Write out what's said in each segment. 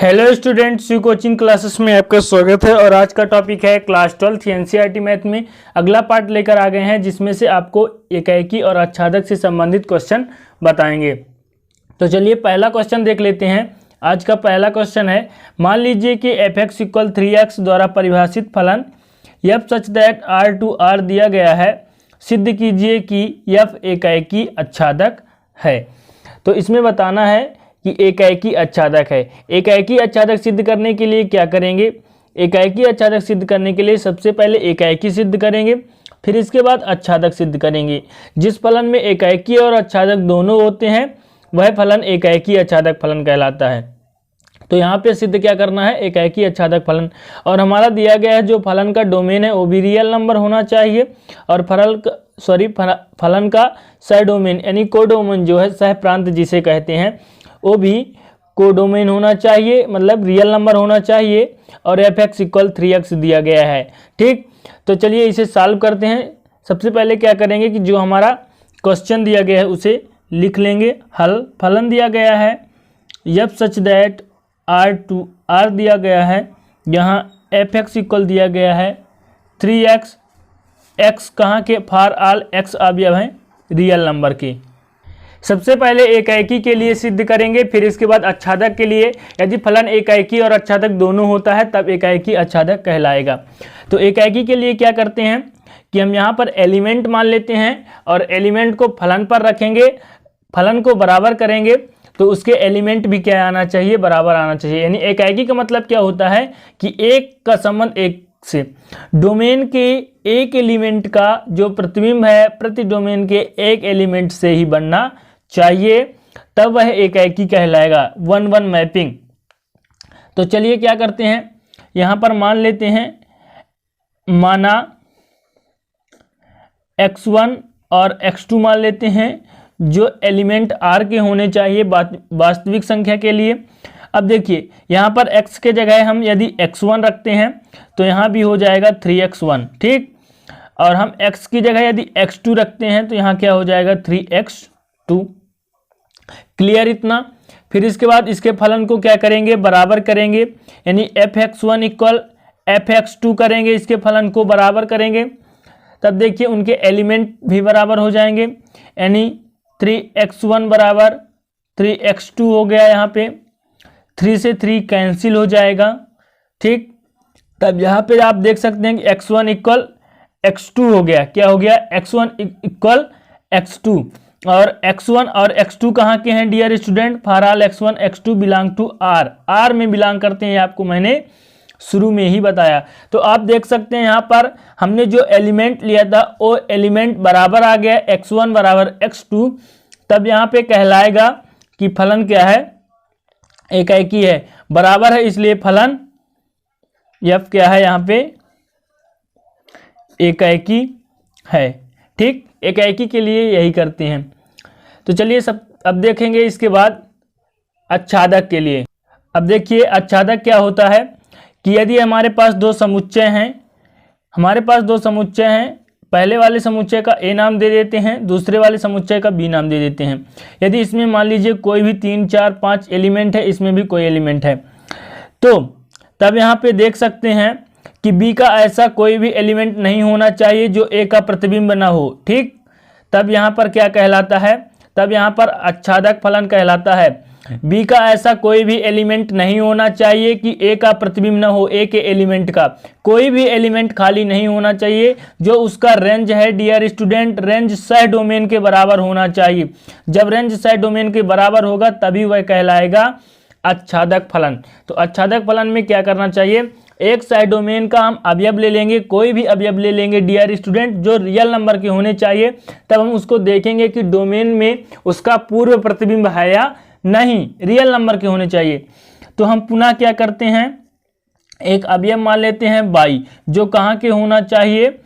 Hello students, सी coaching classes में आपका स्वागत है। और आज का टॉपिक है क्लास 12 एनसीईआरटी मैथ में अगला पार्ट लेकर आ गए हैं, जिसमें से आपको एकाएकी और आच्छादक से संबंधित क्वेश्चन बताएंगे। तो चलिए पहला क्वेश्चन देख लेते हैं। आज का पहला क्वेश्चन है, मान लीजिए कि f(x = 3x) द्वारा परिभाषित फलन f सच दैट R दिया गया है, सिद्ध कीजिए कि f एकाएकी आच्छादक है। तो इसमें बताना है कि एकाएकी आच्छादक है। एकाएकी आच्छादक सिद्ध करने के लिए क्या करेंगे? एकाएकी आच्छादक सिद्ध करने के लिए सबसे पहले एकाएकी सिद्ध करेंगे, फिर इसके बाद आच्छादक सिद्ध करेंगे। जिस फलन में एकाएकी और आच्छादक दोनों होते हैं वह फलन एकाएकी आच्छादक फलन कहलाता है। तो यहाँ पे सिद्ध क्या करना है? एकाएकी आच्छादक फलन। और हमारा दिया गया है जो फलन का डोमेन है वो भी रियल नंबर होना चाहिए, और फलन का सह डोमेन यानी कोडोमेन जो है, सह प्रांत जिसे कहते हैं, वो भी कोडोमेन होना चाहिए, मतलब रियल नंबर होना चाहिए। और f(x = 3x) दिया गया है। ठीक, तो चलिए इसे सॉल्व करते हैं। सबसे पहले क्या करेंगे कि जो हमारा क्वेश्चन दिया गया है उसे लिख लेंगे। हल फलन दिया गया है f सच दैट R दिया गया है, यहाँ f(x) दिया गया है 3x। x कहाँ के? फॉर ऑल x अवयव हैं रियल नंबर के। सबसे पहले एकाएकी के लिए सिद्ध करेंगे, फिर इसके बाद आच्छादक के लिए। यदि फलन एकाएकी और आच्छादक दोनों होता है तब एकाएकी आच्छादक कहलाएगा। तो एकाएकी के लिए क्या करते हैं कि हम यहाँ पर एलिमेंट मान लेते हैं और एलिमेंट को फलन पर रखेंगे, फलन को बराबर करेंगे तो उसके एलिमेंट भी क्या आना चाहिए? बराबर आना चाहिए। यानी एकाएकी का मतलब क्या होता है कि एक का संबंध एक से, डोमेन के एक एलिमेंट का जो प्रतिबिंब है प्रति डोमेन के एक एलिमेंट से ही बनना चाहिए, तब वह एकाएकी कहलाएगा। 1-1 मैपिंग। तो चलिए क्या करते हैं, यहां पर मान लेते हैं, माना x1 और x2 मान लेते हैं जो एलिमेंट R के होने चाहिए वास्तविक संख्या के लिए। अब देखिए यहाँ पर x के जगह हम यदि x1 रखते हैं तो यहाँ भी हो जाएगा 3x1। ठीक, और हम x की जगह यदि x2 रखते हैं तो यहाँ क्या हो जाएगा? 3x2। क्लियर इतना? फिर इसके बाद इसके फलन को क्या करेंगे? बराबर करेंगे, यानी f(x1 = f(x2) करेंगे, इसके फलन को बराबर करेंगे। तब देखिए उनके एलिमेंट भी बराबर हो जाएंगे, यानी 3x1 बराबर 3x2 हो गया। यहाँ पे 3 से 3 कैंसिल हो जाएगा। ठीक, तब यहाँ पे आप देख सकते हैं कि x1 = x2 हो गया। क्या हो गया? x1 = x2। और x1 और x2 कहाँ के हैं dear student? For all x1 x2 belong to R में बिलोंग करते हैं, आपको मैंने शुरू में ही बताया। तो आप देख सकते हैं यहाँ पर हमने जो एलिमेंट लिया था वो एलिमेंट बराबर आ गया, x1 बराबर x2। तब यहाँ पे कहलाएगा कि फलन क्या है? एकाएकी है। बराबर है इसलिए फलन f क्या है? यहाँ पे एकाएकी है। ठीक, एकाएकी के लिए यही करते हैं। तो चलिए अब देखेंगे इसके बाद आच्छादक के लिए। अब देखिए आच्छादक क्या होता है कि यदि हमारे पास दो समुच्चय हैं, पहले वाले समुच्चय का a नाम दे देते हैं, दूसरे वाले समुच्चय का b नाम दे देते हैं। यदि इसमें मान लीजिए कोई भी 3, 4, 5 एलिमेंट है, इसमें भी कोई एलिमेंट है, तो तब यहाँ पे देख सकते हैं कि b का ऐसा कोई भी एलिमेंट नहीं होना चाहिए जो a का प्रतिबिंब ना हो। ठीक, तब यहाँ पर क्या कहलाता है? तब यहाँ पर आच्छादक फलन कहलाता है। b का ऐसा कोई भी एलिमेंट नहीं होना चाहिए कि a का प्रतिबिंब ना हो, a के एलिमेंट का कोई भी एलिमेंट खाली नहीं होना चाहिए। जो उसका रेंज है डियर स्टूडेंट, रेंज सह डोमेन के बराबर होना चाहिए। जब रेंज सह डोमेन के बराबर होगा तभी वह कहलाएगा आच्छादक फलन। तो आच्छादक फलन में क्या करना चाहिए? एक सह डोमेन का हम अवयव ले लेंगे, कोई भी अवयव ले लेंगे डियर स्टूडेंट जो रियल नंबर के होने चाहिए। तब हम उसको देखेंगे कि डोमेन में उसका पूर्व प्रतिबिंब है या नहीं, रियल नंबर के होने चाहिए। तो हम पुनः क्या करते हैं, एक अवयव मान लेते हैं y, जो कहाँ के होना चाहिए?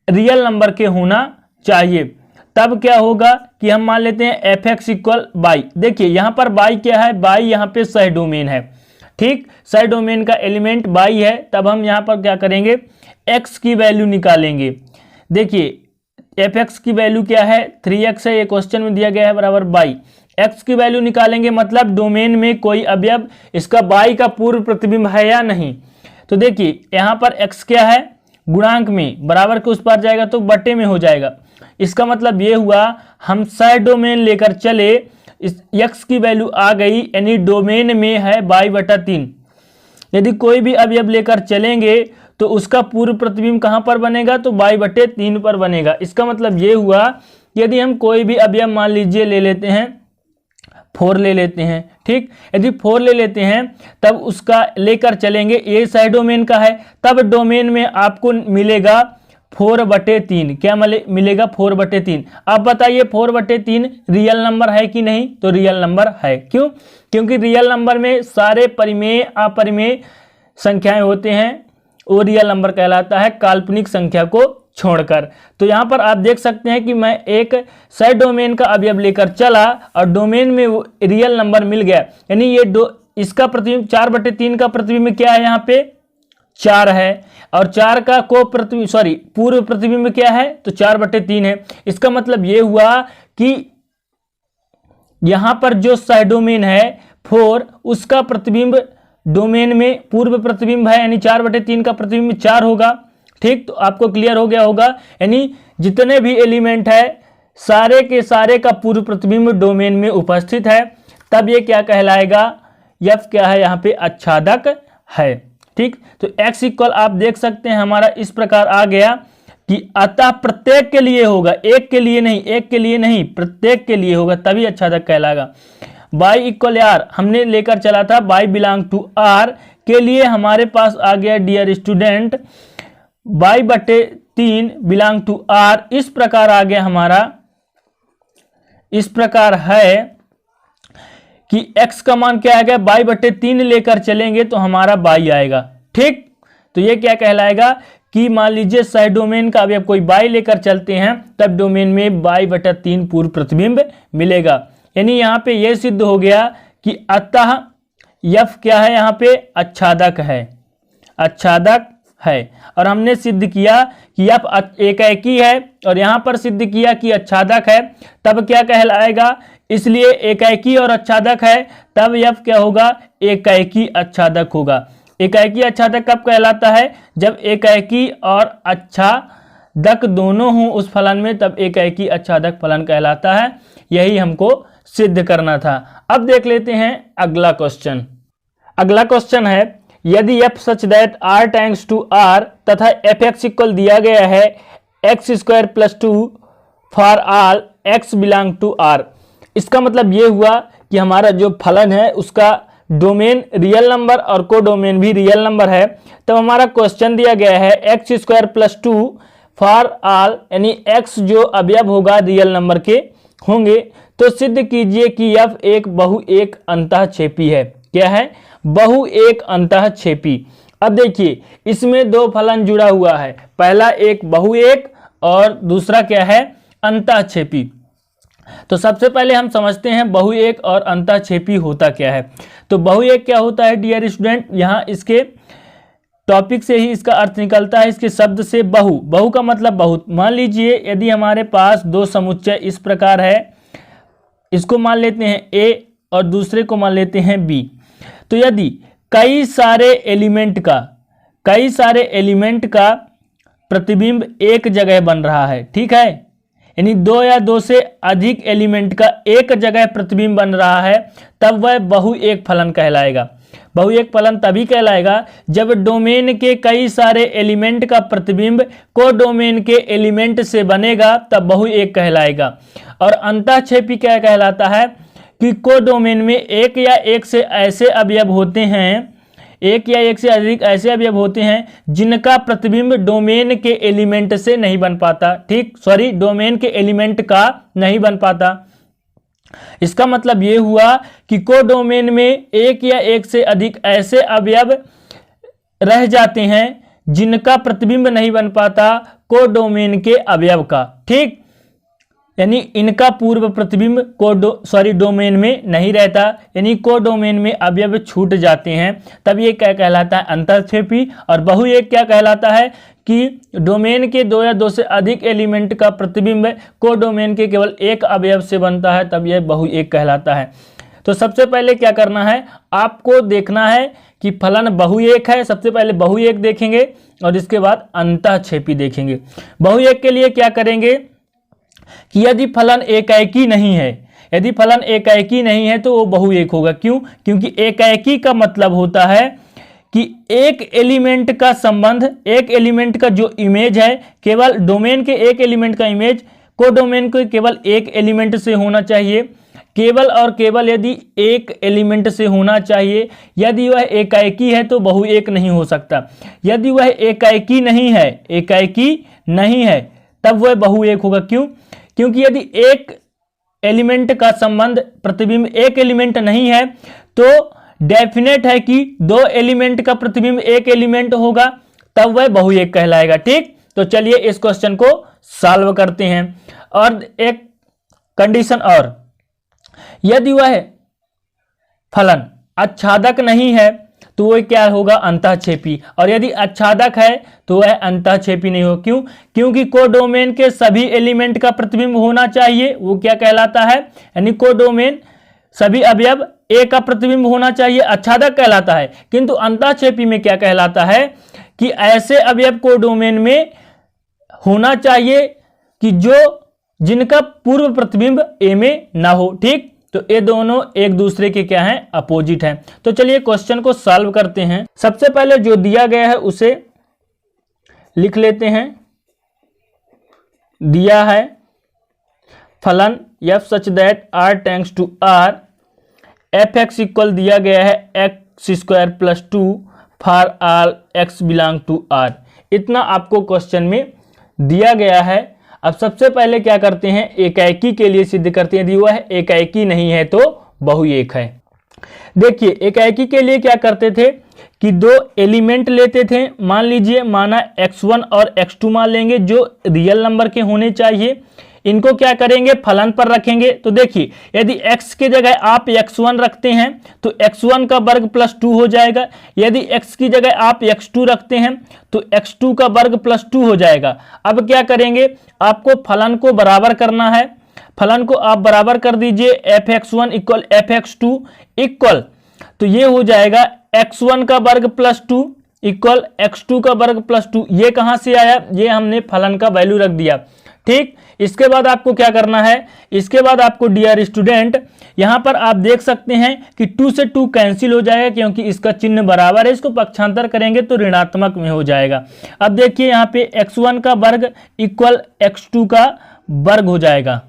रियल नंबर के होना चाहिए। तब क्या होगा कि हम मान लेते हैं f(x = y। देखिए यहाँ पर y क्या है? y यहाँ पे सह डोमेन है। ठीक, सह डोमेन का एलिमेंट y है। तब हम यहाँ पर क्या करेंगे? x की वैल्यू निकालेंगे। देखिए f(x) की वैल्यू क्या है? 3x है, ये क्वेश्चन में दिया गया है, बराबर y। x की वैल्यू निकालेंगे, मतलब डोमेन में कोई अवयव इसका y का पूर्व प्रतिबिंब है या नहीं। तो देखिए यहाँ पर x क्या है, गुणांक में, बराबर के उस पार जाएगा तो बटे में हो जाएगा। इसका मतलब ये हुआ हम सह डोमेन लेकर चले, इस x की वैल्यू आ गई, यानी डोमेन में है y/3। यदि कोई भी अवयव लेकर चलेंगे तो उसका पूर्व प्रतिबिंब कहाँ पर बनेगा, तो y/3 पर बनेगा। इसका मतलब ये हुआ यदि हम कोई भी अवयव मान लीजिए ले लेते हैं 4 ले लेते हैं, ठीक, यदि 4 ले लेते हैं तब उसका लेकर चलेंगे, ये सह डोमेन का है, तब डोमेन में आपको मिलेगा 4/3। क्या मिलेगा, 4/3। अब बताइए 4/3 रियल नंबर है कि नहीं, तो रियल नंबर है। क्यों, क्योंकि रियल नंबर में सारे परिमेय अपरिमेय संख्याएं होते हैं, वो रियल नंबर कहलाता है, काल्पनिक संख्या को छोड़कर। तो यहाँ पर आप देख सकते हैं कि मैं एक सह डोमेन का अवयव लेकर चला और डोमेन में वो रियल नंबर मिल गया, यानी ये इसका प्रतिबिंब 4/3 का प्रतिबिंब क्या है, यहाँ पे 4 है, और 4 का पूर्व प्रतिबिंब क्या है, तो 4/3 है। इसका मतलब ये हुआ कि यहाँ पर जो सह डोमेन है 4, उसका प्रतिबिंब डोमेन में पूर्व प्रतिबिंब है, यानी 4/3 का प्रतिबिंब 4 होगा। ठीक, तो आपको क्लियर हो गया होगा, यानी जितने भी एलिमेंट है सारे के सारे का पूर्व प्रतिबिंब डोमेन में उपस्थित है, तब ये क्या कहलाएगा, f क्या है, यहाँ पे आच्छादक है। ठीक, तो x इक्वल आप देख सकते हैं हमारा इस प्रकार आ गया कि अतः प्रत्येक के लिए होगा, एक के लिए नहीं, प्रत्येक के लिए होगा, तभी आच्छादक कहलाएगा। y इक्वल r हमने लेकर चला था y बिलोंग टू r के लिए, हमारे पास आ गया dear student y/3 belong to r। इस प्रकार आ गया हमारा, इस प्रकार है कि x का मान क्या आएगा, y/3 लेकर चलेंगे तो हमारा y आएगा। ठीक, तो ये क्या कहलाएगा कि मान लीजिए सह डोमेन का अवयव कोई y लेकर चलते हैं, तब डोमेन में y/3 पूर्व प्रतिबिंब मिलेगा। यानी यहाँ पे ये सिद्ध हो गया कि अतः f क्या है, यहाँ पे आच्छादक है, आच्छादक है। और हमने सिद्ध किया कि f एकाएकी है, और यहाँ पर सिद्ध किया कि आच्छादक है, तब क्या कहलाएगा, इसलिए एकाएकी और आच्छादक है, तब f क्या होगा, एकाएकी आच्छादक होगा। एकाएकी आच्छादक कब कहलाता है, जब एकाएकी और आच्छादक दोनों हों उस फलन में, तब एकाएकी आच्छादक फलन कहलाता है। यही हमको सिद्ध करना था। अब देख लेते हैं अगला क्वेश्चन। अगला क्वेश्चन है, यदि f such that r tends to r तथा fx इक्वल दिया गया है x² + 2 for all x belong to r। इसका मतलब ये हुआ कि हमारा जो फलन है उसका डोमेन रियल नंबर और कोडोमेन भी रियल नंबर है। तब हमारा क्वेश्चन दिया गया है x² + 2 फॉर ऑल, यानी x जो अवयव होगा रियल नंबर के होंगे, तो सिद्ध कीजिए कि f एक बहु एक अंतःक्षेपी है। क्या है, बहु एक अंतःक्षेपी। अब देखिए इसमें दो फलन जुड़ा हुआ है, पहला एक बहु एक और दूसरा क्या है, अंतःक्षेपी। तो सबसे पहले हम समझते हैं बहु एक और अंतःक्षेपी होता क्या है। तो बहु एक क्या होता है डियर स्टूडेंट, यहाँ इसके टॉपिक से ही इसका अर्थ निकलता है, इसके शब्द से बहु, बहु का मतलब बहुत। मान लीजिए यदि हमारे पास दो समुच्चय इस प्रकार है, इसको मान लेते हैं A और दूसरे को मान लेते हैं B। तो यदि कई सारे एलिमेंट का प्रतिबिंब एक जगह बन रहा है, ठीक है, यानी दो या दो से अधिक एलिमेंट का एक जगह प्रतिबिंब बन रहा है, तब वह बहु एक फलन कहलाएगा। बहु एक फलन तभी कहलाएगा जब डोमेन के कई सारे एलिमेंट का प्रतिबिंब कोडोमेन के एलिमेंट से बनेगा, तब बहु एक कहलाएगा। और अंतःक्षेपी क्या कहलाता है कि कोडोमेन में एक या एक से ऐसे अवयव होते हैं, एक या एक से अधिक ऐसे अवयव होते हैं जिनका प्रतिबिंब डोमेन के एलिमेंट से नहीं बन पाता। ठीक, डोमेन के एलिमेंट का नहीं बन पाता। इसका मतलब ये हुआ कि कोडोमेन में एक या एक से अधिक ऐसे अवयव रह जाते हैं जिनका प्रतिबिंब नहीं बन पाता कोडोमेन के अवयव का। ठीक, यानी इनका पूर्व प्रतिबिंब डोमेन में नहीं रहता, यानी कोडोमेन में अवयव छूट जाते हैं, तब ये क्या कहलाता है, अंतःक्षेपी। और बहुएक क्या कहलाता है कि डोमेन के दो या दो से अधिक एलिमेंट का प्रतिबिंब कोडोमेन के केवल एक अवयव से बनता है, तब यह बहुएक कहलाता है। तो सबसे पहले क्या करना है, आपको देखना है कि फलन बहुएक है। सबसे पहले बहुएक देखेंगे और इसके बाद अंतःक्षेपी देखेंगे। बहुएक के लिए क्या करेंगे कि यदि फलन एकाएकी नहीं है, यदि फलन एकाएकी नहीं है तो वो बहुएक होगा। क्यों? क्योंकि एकाएकी का मतलब होता है कि एक एलिमेंट का संबंध, एक एलिमेंट का जो इमेज है, केवल डोमेन के एक एलिमेंट का इमेज कोडोमेन को केवल एक एलिमेंट से होना चाहिए, केवल और केवल यदि एक एलिमेंट से होना चाहिए। यदि वह एकाएकी है तो बहुएक नहीं हो सकता। यदि वह एकाएकी नहीं है, एकाएकी नहीं है, तब वह बहुएक होगा। क्यों? क्योंकि यदि एक एलिमेंट का संबंध प्रतिबिंब एक एलिमेंट नहीं है तो डेफिनेट है कि दो एलिमेंट का प्रतिबिंब एक एलिमेंट होगा, तब वह बहुएक कहलाएगा। ठीक, तो चलिए इस क्वेश्चन को सॉल्व करते हैं। और एक कंडीशन और, यदि वह फलन आच्छादक नहीं है तो वह क्या होगा, अंतःक्षेपी। और यदि आच्छादक है तो वह अंतःक्षेपी नहीं हो। क्यों? क्योंकि कोडोमेन के सभी एलिमेंट का प्रतिबिंब होना चाहिए, वो क्या कहलाता है, यानी कोडोमेन सभी अवयव ए का प्रतिबिंब होना चाहिए, आच्छादक कहलाता है। किंतु अंतःक्षेपी में क्या कहलाता है कि ऐसे अवयव कोडोमेन में होना चाहिए कि जिनका पूर्व प्रतिबिंब ए में ना हो। ठीक, तो ये दोनों एक दूसरे के क्या हैं, अपोजिट हैं। तो चलिए क्वेश्चन को सॉल्व करते हैं। सबसे पहले जो दिया गया है उसे लिख लेते हैं। दिया है फलन f such that r tends to r, fx equal दिया गया है x square plus 2 for all x belong to r। इतना आपको क्वेश्चन में दिया गया है। अब सबसे पहले क्या करते हैं, एकाएकी के लिए सिद्ध करते हैं। यदि वह एकाएकी नहीं है तो बहुएक है। देखिए एकाएकी के लिए क्या करते थे कि दो एलिमेंट लेते थे। मान लीजिए, माना x1 और x2 मान लेंगे, जो रियल नंबर के होने चाहिए। इनको क्या करेंगे, फलन पर रखेंगे। तो देखिए यदि x की जगह आप x1 रखते हैं तो x1 का वर्ग प्लस 2 हो जाएगा। यदि x की जगह आप x2 रखते हैं तो x2 का वर्ग प्लस 2 हो जाएगा। अब क्या करेंगे, आपको फलन को बराबर करना है। फलन को आप बराबर कर दीजिए, fx1 इक्वल fx2 इक्वल, तो ये हो जाएगा x1 का वर्ग प्लस 2 इक्वल x2 का वर्ग प्लस 2। ये कहां से आया, ये हमने फलन का वैल्यू रख दिया। ठीक, इसके बाद आपको क्या करना है, इसके बाद आपको डियर स्टूडेंट, यहां पर आप देख सकते हैं कि 2 से 2 कैंसिल हो जाएगा क्योंकि इसका चिन्ह बराबर है। इसको पक्षांतर करेंगे तो ऋणात्मक में हो जाएगा। अब देखिए यहां पे x1 का वर्ग इक्वल x2 का वर्ग हो जाएगा।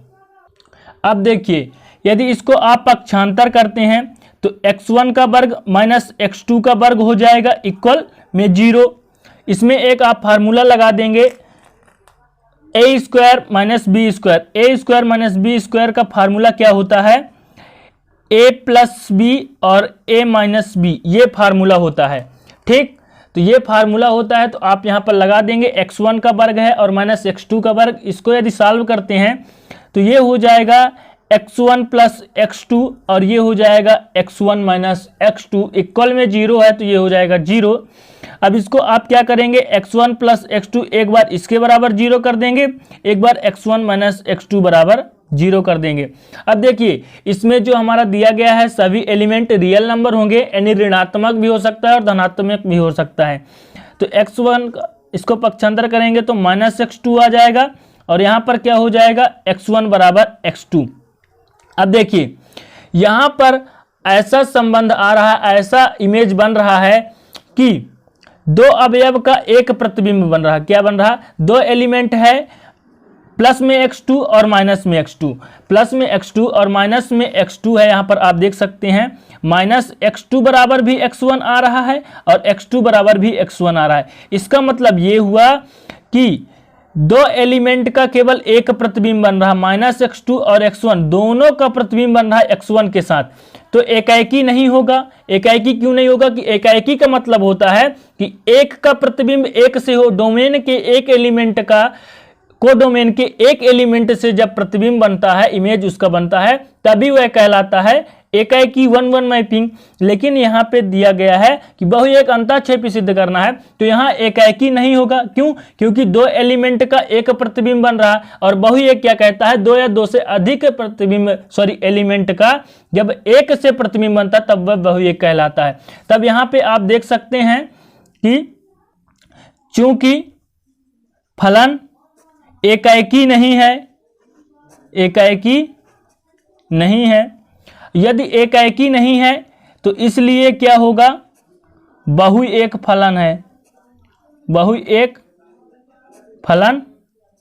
अब देखिए यदि इसको आप पक्षांतर करते हैं तो x1 का वर्ग माइनस x2 का वर्ग हो जाएगा इक्वल में 0। इसमें एक आप फार्मूला लगा देंगे, a square minus B square. A square minus B square का फार्मूला क्या होता है, a प्लस बी और a माइनस बी, ये फार्मूला होता है। ठीक, तो ये फार्मूला होता है, तो आप यहाँ पर लगा देंगे x1 का वर्ग है और माइनस x2 का वर्ग। इसको यदि सॉल्व करते हैं तो ये हो जाएगा x1 प्लस x2 और ये हो जाएगा x1 माइनस x2 इक्वल में 0 है, तो ये हो जाएगा 0। अब इसको आप क्या करेंगे, x1 प्लस x2 एक बार इसके बराबर 0 कर देंगे, एक बार x1 माइनस x2 बराबर 0 कर देंगे। अब देखिए इसमें जो हमारा दिया गया है सभी एलिमेंट रियल नंबर होंगे, यानी ऋणात्मक भी हो सकता है और धनात्मक भी हो सकता है। तो x1 इसको पक्षांतर करेंगे तो माइनस x2 आ जाएगा और यहाँ पर क्या हो जाएगा, x1 बराबर x2। अब देखिए यहाँ पर ऐसा संबंध आ रहा है, ऐसा इमेज बन रहा है कि दो अवयव का एक प्रतिबिंब बन रहा है। क्या बन रहा, दो एलिमेंट है, प्लस में x2 और माइनस में x2, प्लस में x2 और माइनस में x2 है। यहाँ पर आप देख सकते हैं माइनस x2 बराबर भी x1 आ रहा है और x2 बराबर भी x1 आ रहा है। इसका मतलब ये हुआ कि दो एलिमेंट का केवल एक प्रतिबिंब बन रहा, माइनस x2 और x1 दोनों का प्रतिबिंब बन रहा है x1 के साथ। तो एकाएकी नहीं होगा। एकाएकी क्यों नहीं होगा कि एकाएकी का मतलब होता है कि एक का प्रतिबिंब एक से हो, डोमेन के एक एलिमेंट का कोडोमेन के एक एलिमेंट से जब प्रतिबिंब बनता है, इमेज उसका बनता है, तभी वह कहलाता है एकाएकी 1-1 मैपिंग। लेकिन यहाँ पे दिया गया है कि बहुएक अंतःक्षेपी सिद्ध करना है, तो यहाँ एकाएकी नहीं होगा। क्यों? क्योंकि दो एलिमेंट का एक प्रतिबिंब बन रहा है, और बहुएक क्या कहता है, दो या दो से अधिक एलिमेंट का जब एक से प्रतिबिंब बनता है तब वह बहुएक कहलाता है। तब यहाँ पे आप देख सकते हैं कि चूंकि फलन एकाएकी नहीं है, एकाएकी नहीं है, यदि एकाएकी नहीं है तो इसलिए क्या होगा, बहुएक फलन है, बहुएक फलन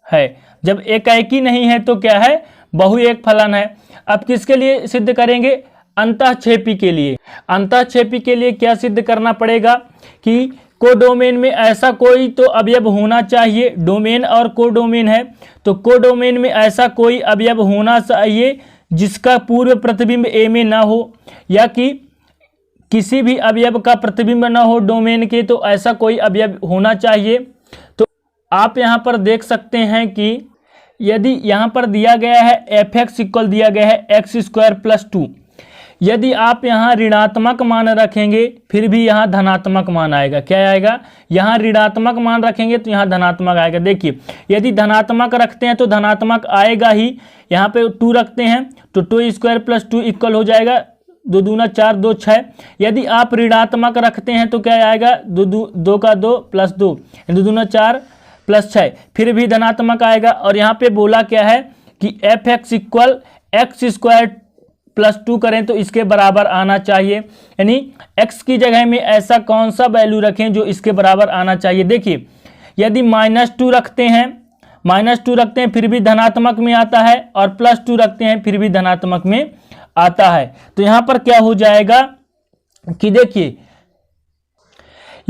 है। जब एकाएकी नहीं है तो क्या है, बहुएक फलन है। अब किसके लिए सिद्ध करेंगे, अंतःक्षेपी के लिए। अंतःक्षेपी के लिए क्या सिद्ध करना पड़ेगा कि कोडोमेन में ऐसा कोई तो अवयव होना चाहिए, डोमेन और कोडोमेन है, तो कोडोमेन में ऐसा कोई अवयव होना चाहिए जिसका पूर्व प्रतिबिंब ए में ना हो, या कि किसी भी अवयव का प्रतिबिंब ना हो डोमेन के, तो ऐसा कोई अवयव होना चाहिए। तो आप यहाँ पर देख सकते हैं कि यदि यहाँ पर दिया गया है f(x) इक्वल दिया गया है x² + 2, यदि आप यहाँ ऋणात्मक मान रखेंगे फिर भी यहाँ धनात्मक मान आएगा। क्या आएगा, यहाँ ऋणात्मक मान रखेंगे तो यहाँ धनात्मक आएगा। देखिए यदि धनात्मक रखते हैं तो धनात्मक आएगा ही। यहाँ पे 2 रखते हैं तो 2² + 2 इक्वल हो जाएगा 2 दूना 4, 2 6। यदि आप ऋणात्मक रखते हैं तो क्या आएगा, 2 का 2 + 2, 2 दूना 4 + 6, फिर भी धनात्मक आएगा। और यहाँ पे बोला क्या है कि f(x) इक्वल x² + 2 करें तो इसके बराबर आना चाहिए, यानी x की जगह में ऐसा कौन सा वैल्यू रखें जो इसके बराबर आना चाहिए। देखिए यदि -2 रखते हैं, -2 रखते हैं फिर भी धनात्मक में आता है, और +2 रखते हैं फिर भी धनात्मक में आता है। तो यहाँ पर क्या हो जाएगा कि देखिए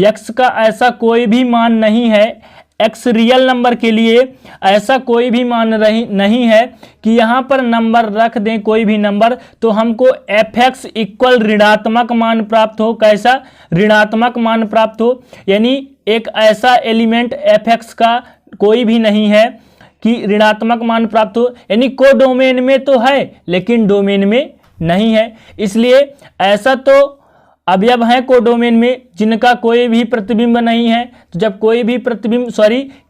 x का ऐसा कोई भी मान नहीं है, x रियल नंबर के लिए ऐसा कोई भी मान नहीं है कि यहाँ पर नंबर रख दें कोई भी नंबर तो हमको f(x) इक्वल ऋणात्मक मान प्राप्त हो। कैसा, ऋणात्मक मान प्राप्त हो, यानी एक ऐसा एलिमेंट f(x) का कोई भी नहीं है कि ऋणात्मक मान प्राप्त हो, यानी कोडोमेन में तो है लेकिन डोमेन में नहीं है। इसलिए ऐसा तो अवयव हैं कोडोमेन में जिनका कोई भी प्रतिबिंब नहीं है। तो जब कोई भी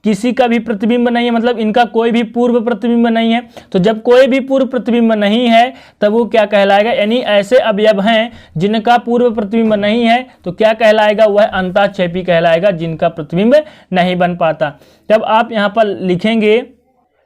किसी का भी प्रतिबिंब नहीं है, मतलब इनका कोई भी पूर्व प्रतिबिंब नहीं है, तो जब कोई भी पूर्व प्रतिबिंब नहीं है तब वो क्या कहलाएगा, यानी ऐसे अवयव हैं जिनका पूर्व प्रतिबिंब नहीं है तो क्या कहलाएगा, वह अंतःक्षेपी कहलाएगा, जिनका प्रतिबिंब नहीं बन पाता। तब आप यहाँ पर लिखेंगे,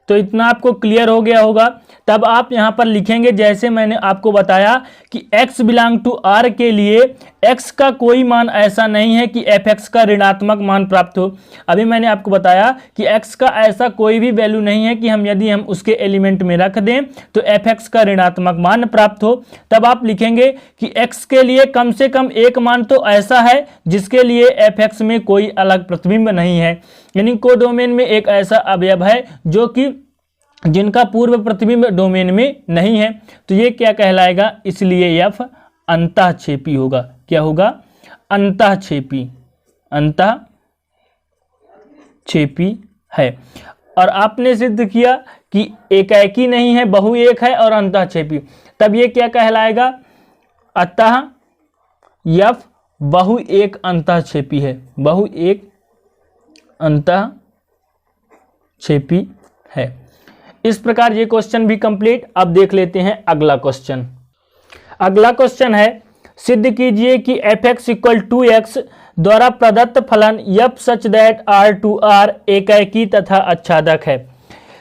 तो इतना आपको क्लियर हो गया होगा। तब आप यहाँ पर लिखेंगे जैसे मैंने आपको बताया कि x बिलोंग टू r के लिए x का कोई मान ऐसा नहीं है कि f(x) का ऋणात्मक मान प्राप्त हो। अभी मैंने आपको बताया कि x का ऐसा कोई भी वैल्यू नहीं है कि यदि हम उसके एलिमेंट में रख दें तो f(x) का ऋणात्मक मान प्राप्त हो। तब आप लिखेंगे कि x के लिए कम से कम एक मान तो ऐसा है जिसके लिए f(x) में कोई अलग प्रतिबिंब नहीं है, यानी कोडोमेन में एक ऐसा अवयव है जो कि जिनका पूर्व प्रतिबिंब डोमेन में नहीं है। तो ये क्या कहलाएगा, इसलिए f अंतःक्षेपी होगा। क्या होगा, अंतःक्षेपी, अंतःक्षेपी है। और आपने सिद्ध किया कि एकाएकी नहीं है, बहुएक है और अंतःक्षेपी, तब ये क्या कहलाएगा, अतः f बहुएक अंतःक्षेपी है, बहुएक अंतःक्षेपी है। इस प्रकार ये क्वेश्चन भी कंप्लीट। अब देख लेते हैं अगला क्वेश्चन। अगला क्वेश्चन है, सिद्ध कीजिए कि f(x) = 2x द्वारा प्रदत्त फलन f सच दैट R2R एकाएकी तथा आच्छादक है।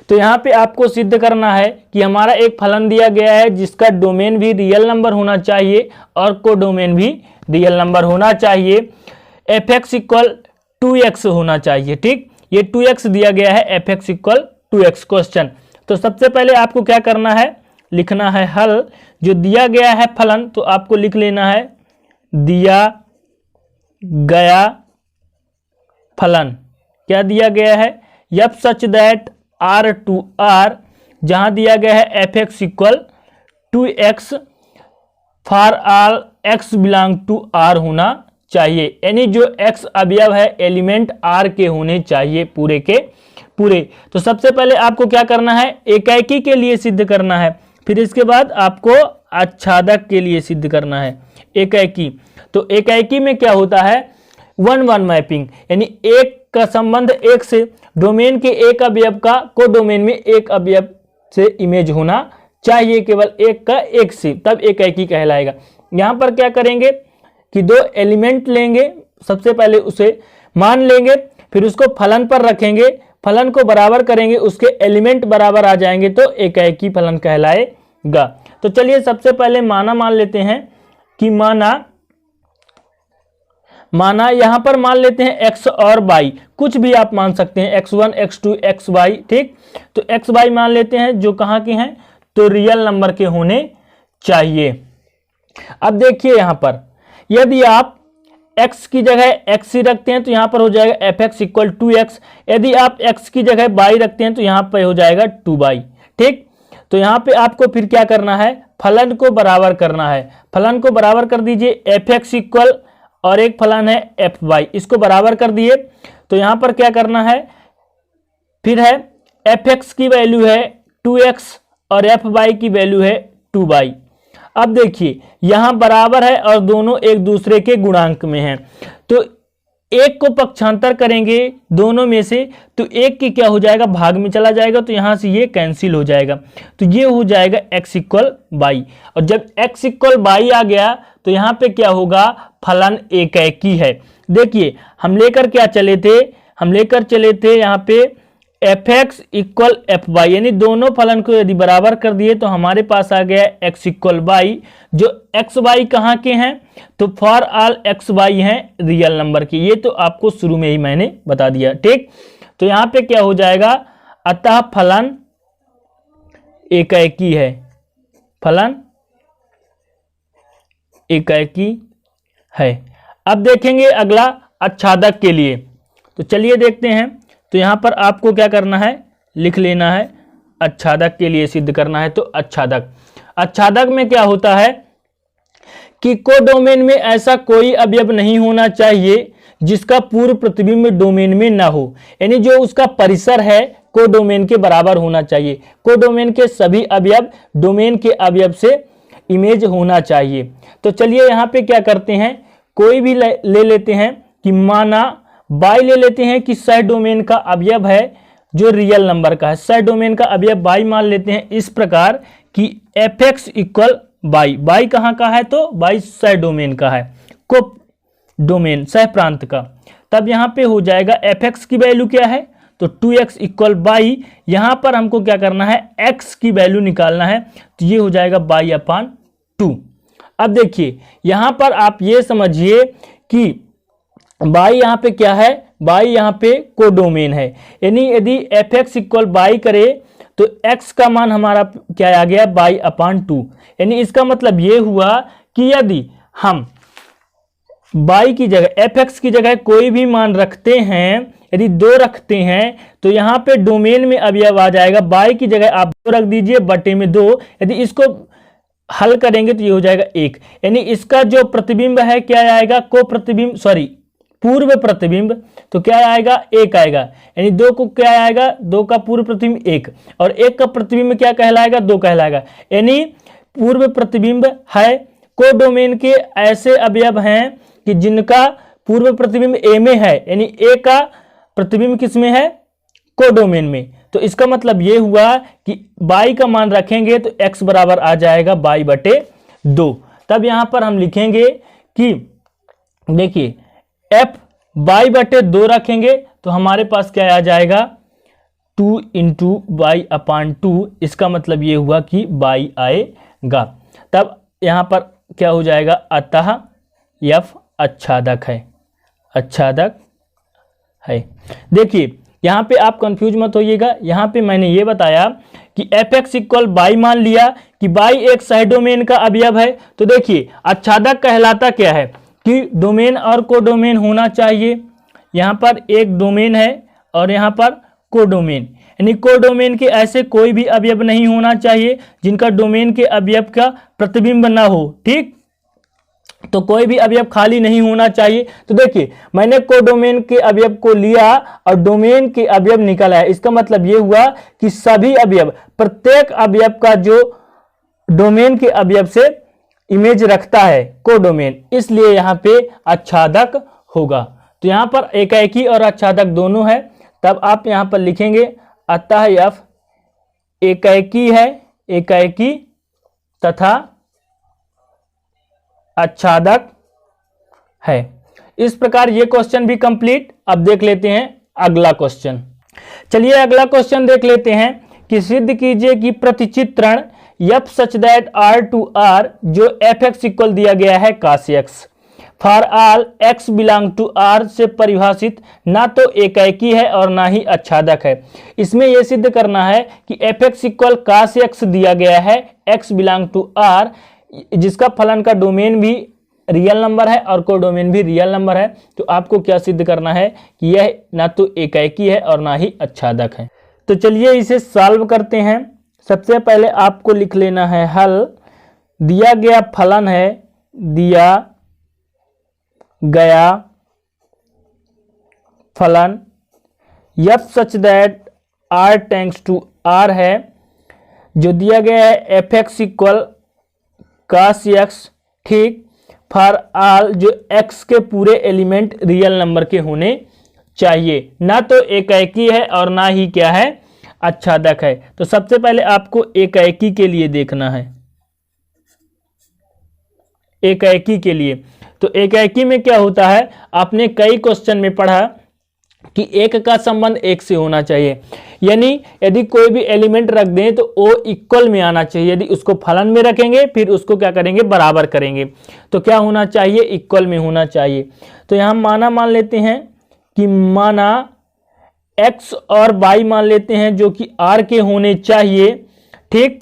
तो यहाँ पे आपको सिद्ध करना है कि हमारा एक फलन दिया गया है जिसका डोमेन भी रियल नंबर होना चाहिए और कोडोमेन भी रियल नंबर होना चाहिए। f(x) = 2x होना चाहिए। ठीक, ये 2x दिया गया है, f(x) = 2x क्वेश्चन। तो सबसे पहले आपको क्या करना है, लिखना है हल। जो दिया गया है फलन तो आपको लिख लेना है दिया गया फलन। क्या दिया गया है, f सच दैट R2R, जहां दिया गया है f(x) = 2x for all x belong to R होना चाहिए, यानी जो x अवयव है एलिमेंट R के होने चाहिए पूरे के पूरे। तो सबसे पहले आपको क्या करना है, एकाएकी के लिए सिद्ध करना है, फिर इसके बाद आपको आच्छादक के लिए सिद्ध करना है। एकाएकी, तो एकाएकी में क्या होता है, 1-1 मैपिंग, यानी एक का संबंध एक से, डोमेन के एक अवयव का को डोमेन में एक अवयव से इमेज होना चाहिए, केवल एक का एक से, तब एकाएकी कहलाएगा। यहां पर क्या करेंगे कि दो एलिमेंट लेंगे, सबसे पहले उसे मान लेंगे, फिर उसको फलन पर रखेंगे, फलन को बराबर करेंगे, उसके एलिमेंट बराबर आ जाएंगे तो एकाएकी फलन कहलाएगा। तो चलिए सबसे पहले माना मान लेते हैं कि माना यहां पर मान लेते हैं x और y, कुछ भी आप मान सकते हैं, x1 x2 xy, ठीक। तो xy मान लेते हैं जो कहां के हैं, तो रियल नंबर के होने चाहिए। अब देखिए यहां पर यदि आप x की जगह x ही रखते हैं तो यहां पर हो जाएगा fx इक्वल 2x, यदि आप x की जगह y रखते हैं तो यहां पर हो जाएगा 2y, ठीक। तो यहां पे आपको फिर क्या करना है, फलन को बराबर करना है। फलन को बराबर कर दीजिए, fx इक्वल और एक फलन है fy, इसको बराबर कर दिए। तो यहां पर क्या करना है, फिर है fx की वैल्यू है 2x और fy की वैल्यू है 2y। अब देखिए यहां बराबर है और दोनों एक दूसरे के गुणांक में हैं, तो एक को पक्षांतर करेंगे दोनों में से, तो एक की क्या हो जाएगा, भाग में चला जाएगा, तो यहां से ये कैंसिल हो जाएगा, तो ये हो जाएगा x इक्वल बाई। और जब x इक्वल बाई आ गया तो यहां पे क्या होगा, फलन एकाएकी है। देखिए हम लेकर क्या चले थे, हम लेकर चले थे यहां पे fx इक्वल fy, यानी दोनों फलन को यदि बराबर कर दिए तो हमारे पास आ गया x इक्वल बाई, जो xy कहाँ के हैं, तो फॉर ऑल xy हैं रियल नंबर के, ये तो आपको शुरू में ही मैंने बता दिया, ठीक। तो यहां पे क्या हो जाएगा, अतः फलन एकाएकी है, फलन एकाएकी है। अब देखेंगे अगला आच्छादक के लिए, तो चलिए देखते हैं। तो यहां पर आपको क्या करना है, लिख लेना है, आच्छादक के लिए सिद्ध करना है। तो आच्छादक में क्या होता है कि कोडोमेन में ऐसा कोई अवयव नहीं होना चाहिए जिसका पूर्व प्रतिबिंब डोमेन में ना हो, यानी जो उसका परिसर है कोडोमेन के बराबर होना चाहिए। कोडोमेन के सभी अवयव डोमेन के अवयव से इमेज होना चाहिए। तो चलिए यहाँ पे क्या करते हैं, कोई भी ले लेते हैं कि माना बाई ले लेते हैं कि सह डोमेन का अवयव है जो रियल नंबर का है, सह डोमेन का अवयव बाई मान लेते हैं इस प्रकार कि fx इक्वल बाई, बाई कहाँ का है, तो बाई सह डोमेन का है, को डोमेन सह प्रांत का। तब यहाँ पे हो जाएगा fx की वैल्यू क्या है, तो 2x इक्वल बाई, यहां पर हमको क्या करना है, x की वैल्यू निकालना है, तो ये हो जाएगा बाई अपान 2। अब देखिए यहां पर आप ये समझिए कि बाई यहां पे क्या है, बाई यहां पे कोडोमेन है, यानी यदि fx इक्वल बाई करे तो x का मान हमारा क्या आ गया, बाई अपान 2, यानी इसका मतलब ये हुआ कि यदि हम बाई की जगह fx की जगह कोई भी मान रखते हैं, यदि 2 रखते हैं तो यहाँ पे डोमेन में अवयव आ जाएगा, बाई की जगह आप 2 रख दीजिए बटे में 2, यदि इसको हल करेंगे तो ये हो जाएगा 1, यानी इसका जो प्रतिबिंब है क्या आएगा, को प्रतिबिंब सॉरी पूर्व प्रतिबिंब, तो क्या आएगा, 1 आएगा, यानी 2 को क्या आएगा, 2 का पूर्व प्रतिबिंब 1 और 1 का प्रतिबिंब क्या कहलाएगा, 2 कहलाएगा, यानी पूर्व प्रतिबिंब है। कोडोमेन के ऐसे अवयव हैं कि जिनका पूर्व प्रतिबिंब ए में है, यानी ए का प्रतिबिंब किस में है, कोडोमेन में। तो इसका मतलब ये हुआ कि बाई का मान रखेंगे तो x बराबर आ जाएगा बाई बटे 2। तब यहां पर हम लिखेंगे कि देखिए f बाई बटे 2 रखेंगे तो हमारे पास क्या आ जाएगा, 2 इंटू बाई अपान 2, इसका मतलब ये हुआ कि बाई आएगा। तब यहां पर क्या हो जाएगा, अतः f आच्छादक है, आच्छादक है। देखिए यहाँ पे आप कंफ्यूज मत होइएगा, यहाँ पे मैंने ये बताया कि fx इक्वल बाई मान लिया कि बाई एक सह डोमेन का अवयव है, तो देखिए आच्छादक कहलाता क्या है कि डोमेन और कोडोमेन होना चाहिए। यहाँ पर एक डोमेन है और यहाँ पर कोडोमेन, यानी कोडोमेन के ऐसे कोई भी अवयव नहीं होना चाहिए जिनका डोमेन के अवयव का प्रतिबिंब ना हो, ठीक। तो कोई भी अवयव खाली नहीं होना चाहिए। तो देखिए मैंने कोडोमेन के अवयव को लिया और डोमेन के अवयव निकल आया, इसका मतलब ये हुआ कि सभी अवयव, प्रत्येक अवयव का जो डोमेन के अवयव से इमेज रखता है कोडोमेन, इसलिए यहाँ पे आच्छादक होगा। तो यहाँ पर एकाएकी और आच्छादक दोनों है, तब आप यहाँ पर लिखेंगे अतः यफ एकाएकी है, एकाएकी तथा आच्छादक है। इस प्रकार ये क्वेश्चन भी कंप्लीट। अब देख लेते हैं अगला क्वेश्चन। चलिए अगला क्वेश्चन देख लेते हैं कि सिद्ध कीजिए कि प्रतिचित्रण F such that R to R जो एफ एक्स इक्वल दिया गया है cos x for all x belong to r से परिभाषित ना तो एकाएकी है और ना ही आच्छादक है। इसमें यह सिद्ध करना है कि F X equal cos x दिया गया है x बिलोंग टू r, जिसका फलन का डोमेन भी रियल नंबर है और कोडोमेन भी रियल नंबर है। तो आपको क्या सिद्ध करना है कि यह ना तो एकाएकी है और ना ही आच्छादक है। तो चलिए इसे सॉल्व करते हैं। सबसे पहले आपको लिख लेना है हल। दिया गया फलन है, दिया गया फलन F such that R tends to R है, जो दिया गया है F X equal cos x, ठीक, फॉर ऑल जो x के पूरे एलिमेंट रियल नंबर के होने चाहिए, ना तो एकाएकी है और ना ही क्या है आच्छादक है। तो सबसे पहले आपको एकाएकी के लिए देखना है। एकाएकी के लिए तो एकाएकी में क्या होता है, आपने कई क्वेश्चन में पढ़ा कि एक का संबंध एक से होना चाहिए, यानी यदि कोई भी एलिमेंट रख दें तो ओ इक्वल में आना चाहिए। यदि उसको फलन में रखेंगे फिर उसको क्या करेंगे, बराबर करेंगे, तो क्या होना चाहिए, इक्वल में होना चाहिए। तो यहां माना मान लेते हैं कि माना x और y मान लेते हैं जो कि r के होने चाहिए, ठीक।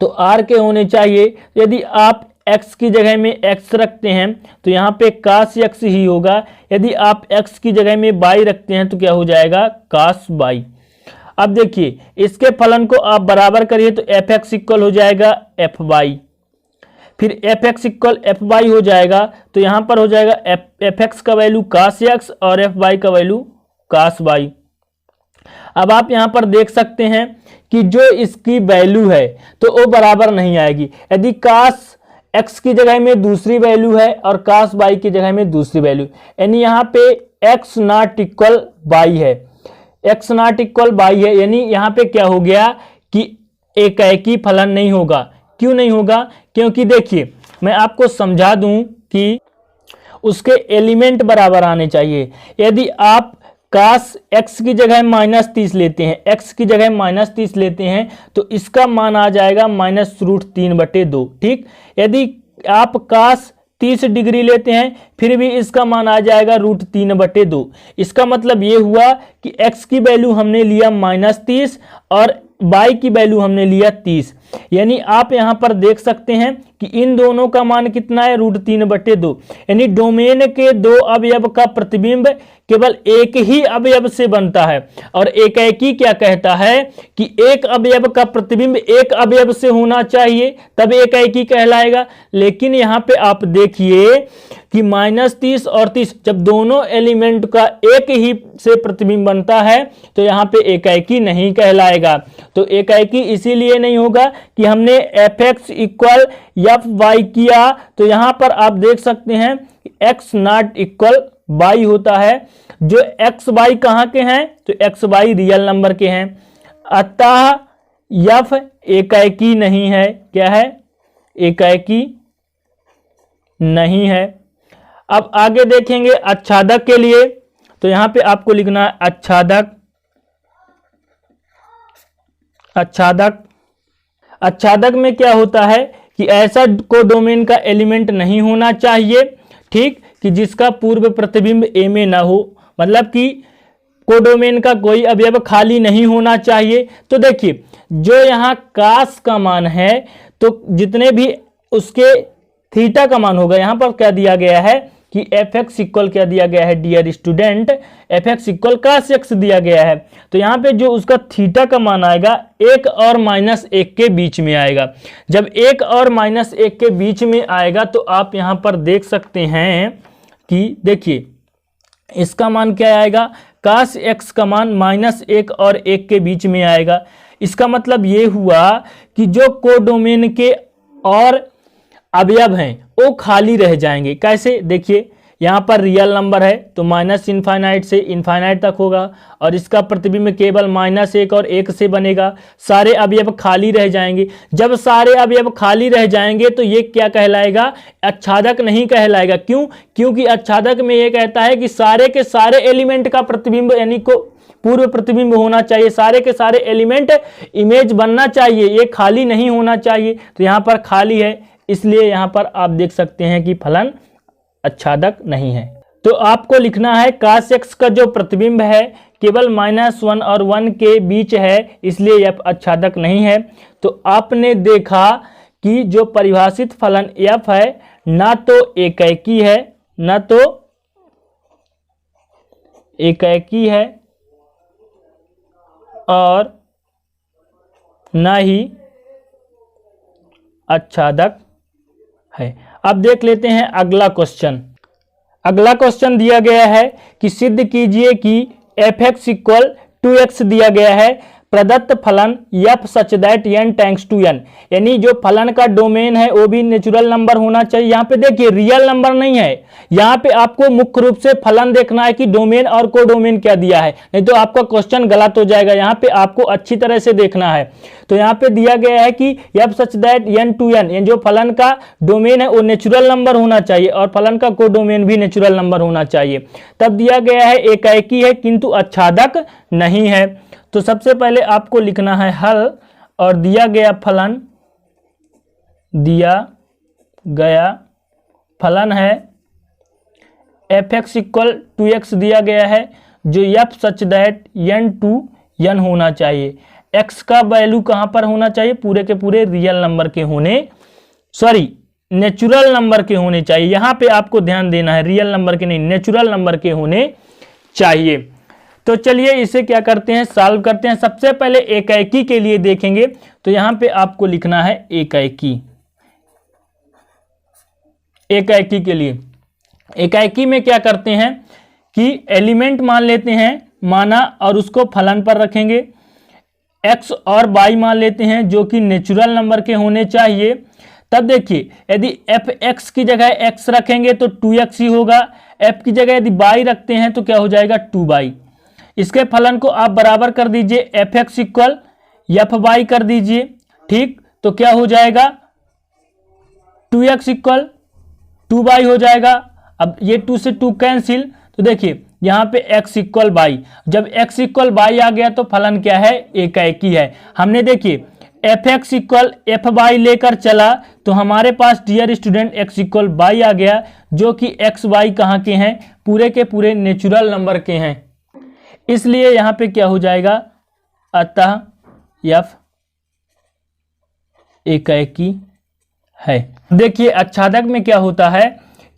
तो r के होने चाहिए। यदि आप x की जगह में x रखते हैं तो यहाँ पे cos x ही होगा। यदि आप x की जगह में y रखते हैं तो क्या हो जाएगा, cos y। अब देखिए इसके फलन को आप बराबर करिए तो एफ एक्स इक्वल हो जाएगा एफ वाई, फिर F X equal F Y हो जाएगा। तो यहाँ पर हो जाएगा एफ एक्स का वैल्यू cos x और एफ वाई का वैल्यू cos y। अब आप यहाँ पर देख सकते हैं कि जो इसकी वैल्यू है तो वो बराबर नहीं आएगी। यदि cos x की जगह में दूसरी वैल्यू है और cos y की जगह में दूसरी वैल्यू, यानी यहाँ पे x नॉट इक्वल y है, x नॉट इक्वल y है, यानी यहाँ पे क्या हो गया कि एकाएकी फलन नहीं होगा। क्यों नहीं होगा, क्योंकि देखिए मैं आपको समझा दूं कि उसके एलिमेंट बराबर आने चाहिए। यदि आप cos x की जगह -30 लेते हैं, x की जगह -30 लेते हैं तो इसका मान आ जाएगा -√3/2, ठीक। यदि आप cos 30 डिग्री लेते हैं फिर भी इसका मान आ जाएगा √3/2। इसका मतलब ये हुआ कि x की वैल्यू हमने लिया -30 और y की वैल्यू हमने लिया 30, यानी आप यहां पर देख सकते हैं कि इन दोनों का मान कितना है, √3/2। यानी डोमेन के दो अवयव का प्रतिबिंब केवल एक ही अवयव से बनता है। और एकाएकी क्या कहता है कि एक अवयव का प्रतिबिंब एक अवयव से होना चाहिए तब एकाएकी कहलाएगा। लेकिन यहाँ पे आप देखिए कि -30 और 30 जब दोनों एलिमेंट का एक ही से प्रतिबिंब बनता है तो यहाँ पे एकाएकी नहीं कहलाएगा। तो एकाएकी इसीलिए नहीं होगा कि हमने F X equal F Y किया, तो यहाँ पर आप देख सकते हैं कि एक्स नॉट इक्वल वाई होता है। जो एक्स वाई कहाँ के हैं, तो एक्स वाई रियल नंबर के हैं, अतः एफ एकाएकी नहीं है। क्या है, एकाएकी नहीं है। अब आगे देखेंगे आच्छादक के लिए, तो यहां पे आपको लिखना है आच्छादक। आच्छादक आच्छादक में क्या होता है कि ऐसा कोडोमेन का एलिमेंट नहीं होना चाहिए, ठीक, कि जिसका पूर्व प्रतिबिंब ए में ना हो, मतलब कि कोडोमेन का कोई अवयव खाली नहीं होना चाहिए। तो देखिए जो यहाँ cos का मान है तो जितने भी उसके थीटा का मान होगा, यहाँ पर क्या दिया गया है कि एफ एक्स इक्वल क्या दिया गया है dear student, F X equal cos x दिया गया है। तो यहाँ पे जो उसका थीटा का मान आएगा 1 और -1 के बीच में आएगा। जब 1 और -1 के बीच में आएगा तो आप यहाँ पर देख सकते हैं कि देखिए इसका मान क्या आएगा, cos x का मान -1 और 1 के बीच में आएगा। इसका मतलब ये हुआ कि जो कोडोमेन के और अवयव हैं वो खाली रह जाएंगे। कैसे, देखिए यहाँ पर रियल नंबर है तो -∞ से इनफाइनाइट तक होगा और इसका प्रतिबिंब केवल -1 और 1 से बनेगा। सारे अवयव खाली रह जाएंगे। जब सारे अवयव खाली रह जाएंगे तो ये क्या कहलाएगा, आच्छादक नहीं कहलाएगा। क्यों, क्योंकि आच्छादक में ये कहता है कि सारे के सारे एलिमेंट का प्रतिबिंब यानी को पूर्व प्रतिबिंब होना चाहिए, सारे के सारे एलिमेंट इमेज बनना चाहिए, ये खाली नहीं होना चाहिए। तो यहाँ पर खाली है, इसलिए यहाँ पर आप देख सकते हैं कि फलन आच्छादक नहीं है। तो आपको लिखना है cos x का जो प्रतिबिंब है केवल -1 और 1 के बीच है, इसलिए यह आच्छादक नहीं है। तो आपने देखा कि जो परिभाषित फलन f है ना तो एकैकी है, ना तो एकैकी है और ना ही आच्छादक है। अब देख लेते हैं अगला क्वेश्चन। अगला क्वेश्चन दिया गया है कि सिद्ध कीजिए कि एफ एक्स इक्वल 2x दिया गया है, प्रदत्त फलन f such that n tends to n, यानी जो फलन का डोमेन है वो भी नेचुरल नंबर होना चाहिए। यहाँ पे देखिए रियल नंबर नहीं है, यहाँ पे आपको मुख्य रूप से फलन देखना है कि डोमेन और कोडोमेन क्या दिया है, नहीं तो आपका क्वेश्चन गलत हो जाएगा। यहाँ पे आपको अच्छी तरह से देखना है। तो यहाँ पे दिया गया है कि f such that n to n, जो फलन का डोमेन है वो नेचुरल नंबर होना चाहिए और फलन का कोडोमेन भी नेचुरल नंबर होना चाहिए। तब दिया गया है एकैकी है किंतु आच्छादक नहीं है। तो सबसे पहले आपको लिखना है हल, और दिया गया फलन है एफ एक्स इक्वल 2x दिया गया है, जो f such that n to n होना चाहिए। x का वैल्यू कहाँ पर होना चाहिए, पूरे के पूरे रियल नंबर के होने, सॉरी नेचुरल नंबर के होने चाहिए। यहाँ पे आपको ध्यान देना है, रियल नंबर के नहीं, नेचुरल नंबर के होने चाहिए। तो चलिए इसे क्या करते हैं, सॉल्व करते हैं। सबसे पहले एकैकी के लिए देखेंगे, तो यहां पे आपको लिखना है एकैकी। एकैकी के लिए, एकैकी में क्या करते हैं कि एलिमेंट मान लेते हैं, माना और उसको फलन पर रखेंगे। x और y मान लेते हैं जो कि नेचुरल नंबर के होने चाहिए। तब देखिए यदि एफ एक्स की जगह x रखेंगे तो 2x ही होगा, f की जगह यदि y रखते हैं तो क्या हो जाएगा 2y। इसके फलन को आप बराबर कर दीजिए, F X equal F Y कर दीजिए, ठीक। तो क्या हो जाएगा 2x इक्वल 2y हो जाएगा। अब ये 2 से 2 कैंसिल, तो देखिए यहाँ पे x इक्वल वाई, जब x इक्वल वाई आ गया तो फलन क्या है, एकैकी है। हमने देखिए F X equal F Y लेकर चला तो हमारे पास dear student x equal Y आ गया, जो कि x y कहाँ के हैं, पूरे के पूरे नेचुरल नंबर के हैं। इसलिए यहां पे क्या हो जाएगा, अतः f एकैकी है। देखिए आच्छादक में क्या होता है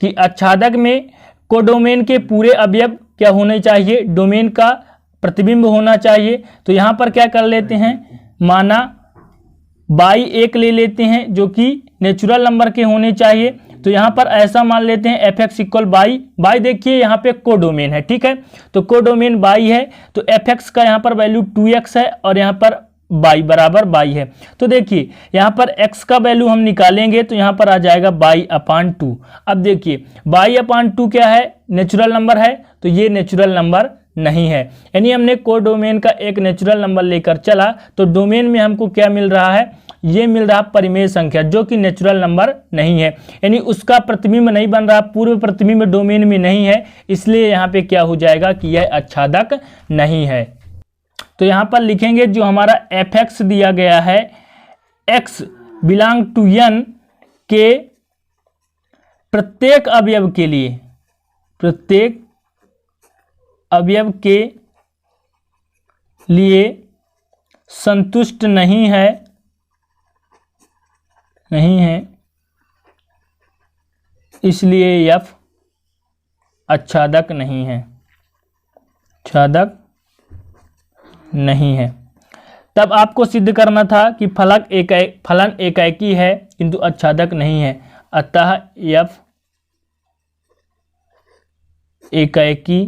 कि आच्छादक में कोडोमेन के पूरे अवयव क्या होने चाहिए, डोमेन का प्रतिबिंब होना चाहिए। तो यहां पर क्या कर लेते हैं, माना बाई 1 ले लेते हैं जो कि नेचुरल नंबर के होने चाहिए। तो यहाँ पर ऐसा मान लेते हैं एफ एक्स इक्वल बाई, देखिए यहाँ पे कोडोमेन है, ठीक है। तो कोडोमेन बाई है तो एफ एक्स का यहाँ पर वैल्यू 2x है और यहाँ पर बाई बराबर बाई है। तो देखिए यहाँ पर x का वैल्यू हम निकालेंगे तो यहाँ पर आ जाएगा बाई अपान 2। अब देखिए बाई अपान 2 क्या है, नेचुरल नंबर है, तो ये नेचुरल नंबर नहीं है। यानी हमने कोडोमेन का एक नेचुरल नंबर लेकर चला तो डोमेन में हमको क्या मिल रहा है, ये मिल रहा परिमेय संख्या जो कि नेचुरल नंबर नहीं है, यानी उसका प्रतिबिंब नहीं बन रहा, पूर्व प्रतिबिंब डोमेन में नहीं है, इसलिए यहाँ पे क्या हो जाएगा कि यह आच्छादक नहीं है। तो यहाँ पर लिखेंगे जो हमारा एफ एक्स दिया गया है, x बिलोंग टू n के प्रत्येक अवयव के लिए, प्रत्येक अवयव के लिए संतुष्ट नहीं है, इसलिए f आच्छादक नहीं है, आच्छादक नहीं है। तब आपको सिद्ध करना था कि फलन एकाएकी है किंतु आच्छादक नहीं है, अतः f एकाएकी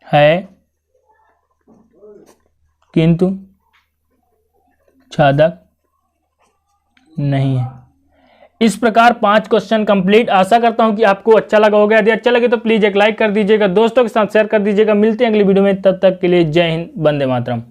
है किंतु आच्छादक नहीं है। इस प्रकार 5 क्वेश्चन कंप्लीट। आशा करता हूं कि आपको अच्छा लगा होगा। यदि अच्छा लगे तो प्लीज एक लाइक कर दीजिएगा, दोस्तों के साथ शेयर कर दीजिएगा। मिलते हैं अगली वीडियो में, तब तक के लिए जय हिंद, वंदे मातरम।